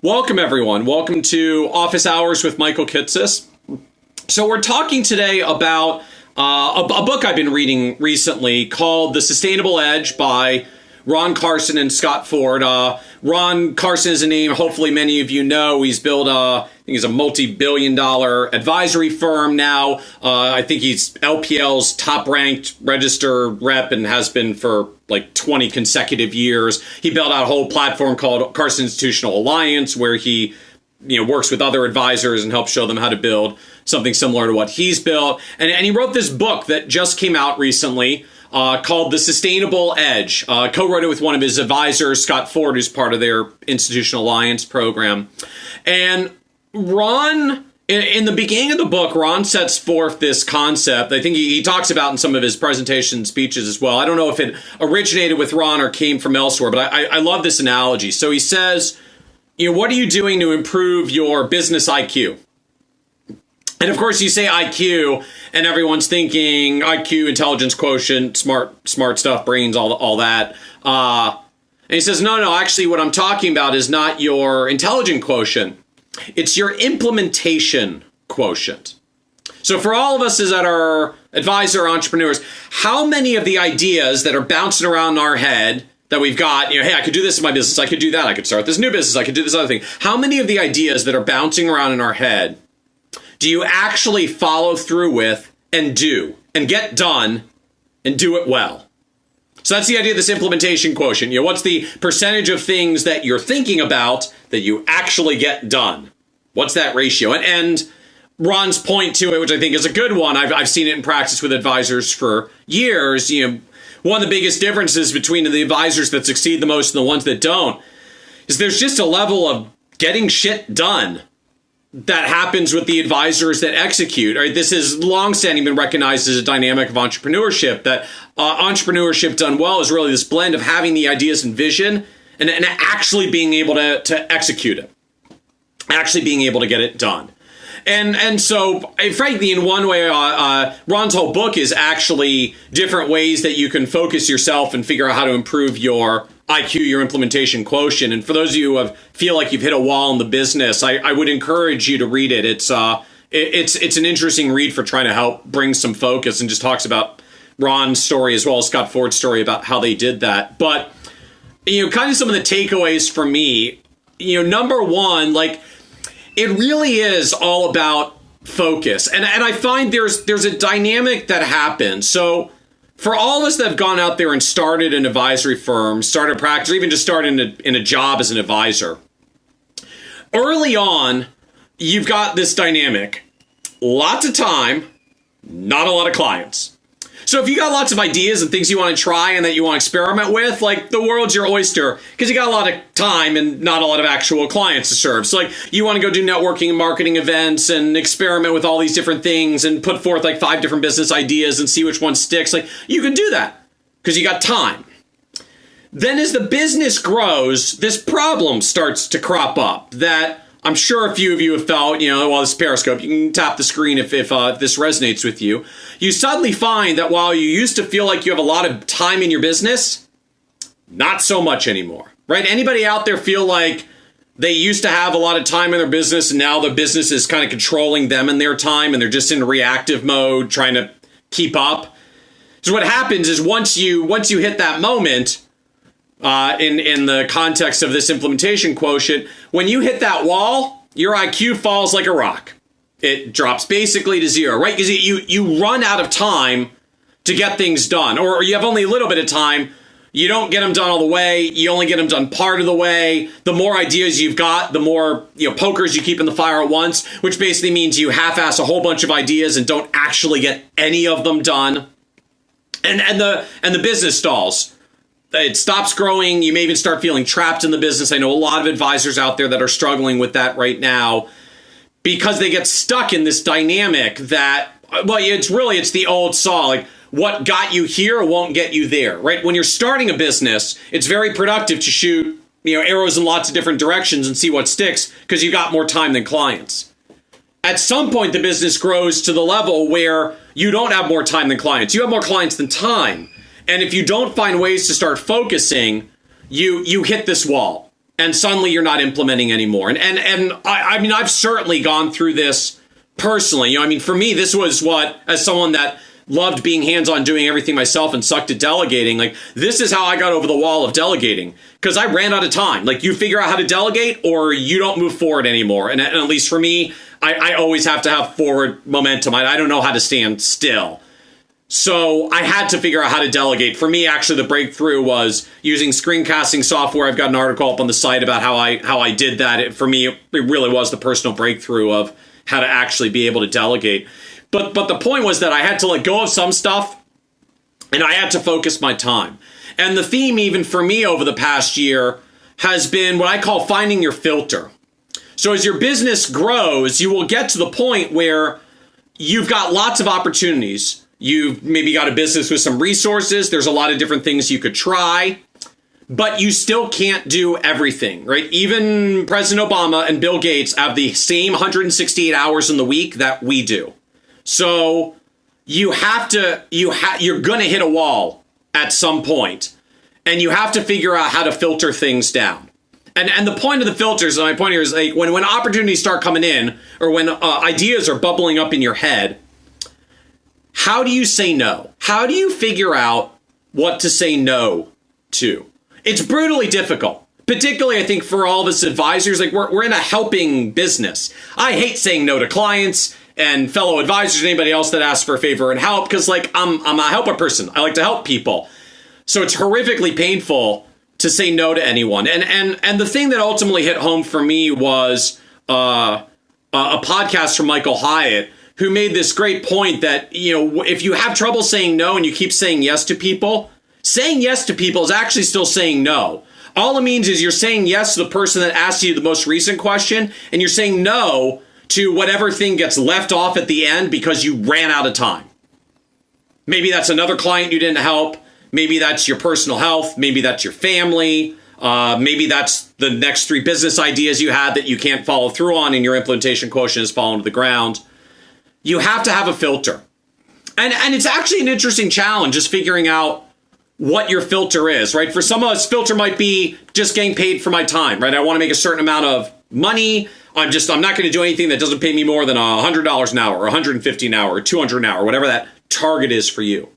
Welcome, everyone. Welcome to Office Hours with Michael Kitces. So we're talking today about a book I've been reading recently called The Sustainable Edge by Ron Carson and Scott Ford. Ron Carson is a name hopefully many of you know. He's built I think he's a multi-billion-dollar advisory firm now. I think he's LPL's top-ranked registered rep and has been for like 20 consecutive years. He built out a whole platform called Carson Institutional Alliance, where he works with other advisors and helps show them how to build something similar to what he's built. And he wrote this book that just came out recently called The Sustainable Edge. Co-wrote it with one of his advisors, Scott Ford, who's part of their Institutional Alliance program. And Ron, in the beginning of the book, Ron sets forth this concept. I think he talks about in some of his presentation speeches as well. I don't know if it originated with Ron or came from elsewhere, but I love this analogy. So he says, what are you doing to improve your business IQ? And of course, you say IQ, and everyone's thinking IQ, intelligence quotient, smart stuff, brains, all that. And he says, no, actually, what I'm talking about is not your intelligence quotient. It's your implementation quotient. So for all of us that are advisor entrepreneurs, how many of the ideas that are bouncing around in our head that we've got, hey, I could do this in my business, I could do that, I could start this new business, I could do this other thing. How many of the ideas that are bouncing around in our head do you actually follow through with and do and get done and do it well? So that's the idea of this implementation quotient. What's the percentage of things that you're thinking about that you actually get done? What's that ratio? And Ron's point to it, which I think is a good one, I've seen it in practice with advisors for years. One of the biggest differences between the advisors that succeed the most and the ones that don't is there's just a level of getting shit done that happens with the advisors that execute. Right? This has longstanding been recognized as a dynamic of entrepreneurship, that entrepreneurship done well is really this blend of having the ideas and vision and actually being able to execute it, actually being able to get it done. And so, frankly, in one way, Ron's whole book is actually different ways that you can focus yourself and figure out how to improve your IQ, your implementation quotient. And for those of you who feel like you've hit a wall in the business, I would encourage you to read it. It's an interesting read for trying to help bring some focus, and just talks about Ron's story as well as Scott Ford's story about how they did that. But, kind of some of the takeaways for me, number one, it really is all about focus. And I find there's a dynamic that happens. So for all of us that have gone out there and started an advisory firm, started practice, or even just started in a job as an advisor, early on, you've got this dynamic. Lots of time, not a lot of clients. So if you got lots of ideas and things you want to try and that you want to experiment with, the world's your oyster, because you got a lot of time and not a lot of actual clients to serve. So you want to go do networking and marketing events and experiment with all these different things and put forth 5 different business ideas and see which one sticks. You can do that because you got time. Then as the business grows, this problem starts to crop up that I'm sure a few of you have felt, while this is Periscope, you can tap the screen if this resonates with you. You suddenly find that while you used to feel like you have a lot of time in your business, not so much anymore, right? Anybody out there feel like they used to have a lot of time in their business and now the business is kind of controlling them and their time and they're just in reactive mode trying to keep up? So what happens is once you hit that moment, in the context of this implementation quotient, when you hit that wall, your IQ falls like a rock. It drops basically to zero, right? Because you run out of time to get things done, or you have only a little bit of time. You don't get them done all the way. You only get them done part of the way. The more ideas you've got, the more pokers you keep in the fire at once, which basically means you half-ass a whole bunch of ideas and don't actually get any of them done. And the business stalls. It stops growing. You may even start feeling trapped in the business. I know a lot of advisors out there that are struggling with that right now because they get stuck in this dynamic that, it's the old saw. What got you here won't get you there, right? When you're starting a business, it's very productive to shoot, arrows in lots of different directions and see what sticks because you got more time than clients. At some point, the business grows to the level where you don't have more time than clients. You have more clients than time. And if you don't find ways to start focusing, you hit this wall. and suddenly you're not implementing anymore. And I mean, I've certainly gone through this personally. You know, I mean, for me, this was what, as someone that loved being hands-on, doing everything myself and sucked at delegating, like, this is how I got over the wall of delegating, because I ran out of time. Like, you figure out how to delegate or you don't move forward anymore. And at least for me, I always have to have forward momentum. I don't know how to stand still. So I had to figure out how to delegate. For me, actually, the breakthrough was using screencasting software. I've got an article up on the site about how I did that. For me, it really was the personal breakthrough of how to actually be able to delegate. But the point was that I had to let go of some stuff, and I had to focus my time. And the theme, even for me over the past year, has been what I call finding your filter. So as your business grows, you will get to the point where you've got lots of opportunities. You've maybe got a business with some resources. There's a lot of different things you could try, but you still can't do everything, right? Even President Obama and Bill Gates have the same 168 hours in the week that we do. So you're going to hit a wall at some point, and you have to figure out how to filter things down. And the point of the filters, and my point here is, like, when opportunities start coming in, or when ideas are bubbling up in your head, how do you say no? How do you figure out what to say no to? It's brutally difficult. Particularly, I think, for all of us advisors. Like, we're in a helping business. I hate saying no to clients and fellow advisors and anybody else that asks for a favor and help, because, like, I'm a helper person. I like to help people. So it's horrifically painful to say no to anyone. And the thing that ultimately hit home for me was a podcast from Michael Hyatt, who made this great point that, you know, if you have trouble saying no and you keep saying yes to people, saying yes to people is actually still saying no. All it means is you're saying yes to the person that asked you the most recent question, and you're saying no to whatever thing gets left off at the end because you ran out of time. Maybe that's another client you didn't help. Maybe that's your personal health. Maybe that's your family. Maybe that's the next 3 business ideas you had that you can't follow through on and your implementation quotient has fallen to the ground. You have to have a filter. And it's actually an interesting challenge, just figuring out what your filter is, right? For some of us, filter might be just getting paid for my time, right? I want to make a certain amount of money. I'm not going to do anything that doesn't pay me more than $100 an hour, or $150 an hour, or $200 an hour, whatever that target is for you.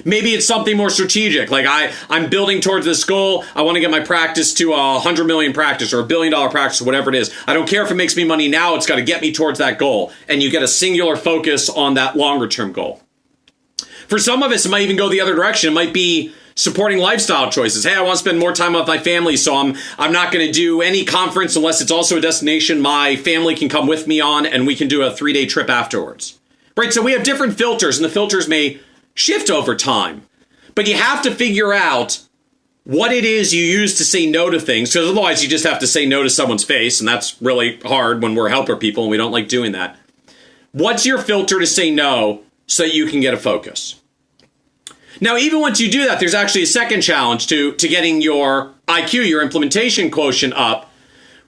Maybe it's something more strategic. Like I'm building towards this goal. I want to get my practice to 100 million practice, or $1 billion practice, or whatever it is. I don't care if it makes me money now. It's got to get me towards that goal. And you get a singular focus on that longer term goal. For some of us, it might even go the other direction. It might be supporting lifestyle choices. Hey, I want to spend more time with my family, so I'm not going to do any conference unless it's also a destination my family can come with me on, and we can do a 3-day trip afterwards. Right? So we have different filters, and the filters may shift over time. But you have to figure out what it is you use to say no to things, because otherwise you just have to say no to someone's face, and that's really hard when we're helper people and we don't like doing that. What's your filter to say no so you can get a focus? Now, even once you do that, there's actually a second challenge to getting your IQ, your implementation quotient up,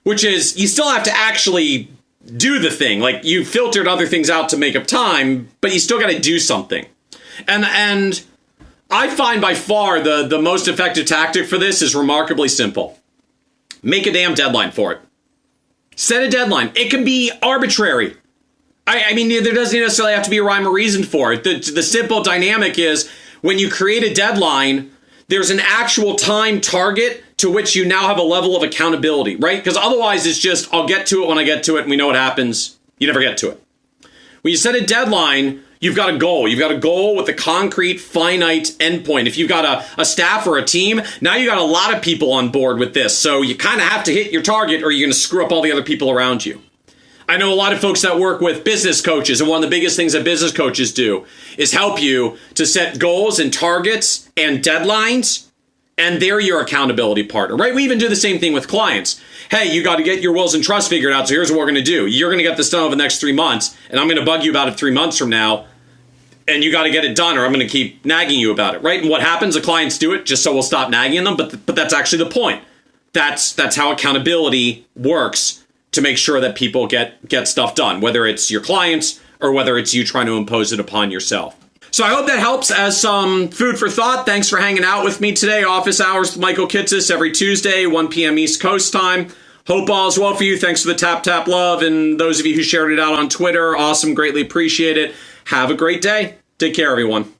which is you still have to actually do the thing. Like, you filtered other things out to make up time, but you still got to do something. And I find by far the most effective tactic for this is remarkably simple. Make a damn deadline for it. Set a deadline. It can be arbitrary. I mean, there doesn't necessarily have to be a rhyme or reason for it. The simple dynamic is, when you create a deadline, there's an actual time target to which you now have a level of accountability, right? Because otherwise it's just, I'll get to it when I get to it, and we know what happens. You never get to it. When you set a deadline, you've got a goal. You've got a goal with a concrete, finite endpoint. If you've got a staff or a team, now you got a lot of people on board with this. So you kind of have to hit your target, or you're going to screw up all the other people around you. I know a lot of folks that work with business coaches, and one of the biggest things that business coaches do is help you to set goals and targets and deadlines, and they're your accountability partner, right? We even do the same thing with clients. Hey, you got to get your wills and trusts figured out, so here's what we're going to do. You're going to get this done over the next 3 months, and I'm going to bug you about it 3 months from now, and you got to get it done, or I'm going to keep nagging you about it, right? And what happens? The clients do it just so we'll stop nagging them, but that's actually the point. That's how accountability works, to make sure that people get stuff done, whether it's your clients or whether it's you trying to impose it upon yourself. So I hope that helps as some food for thought. Thanks for hanging out with me today. Office Hours with Michael Kitces every Tuesday, 1 p.m. East Coast time. Hope all is well for you. Thanks for the tap love. And those of you who shared it out on Twitter, awesome. Greatly appreciate it. Have a great day. Take care, everyone.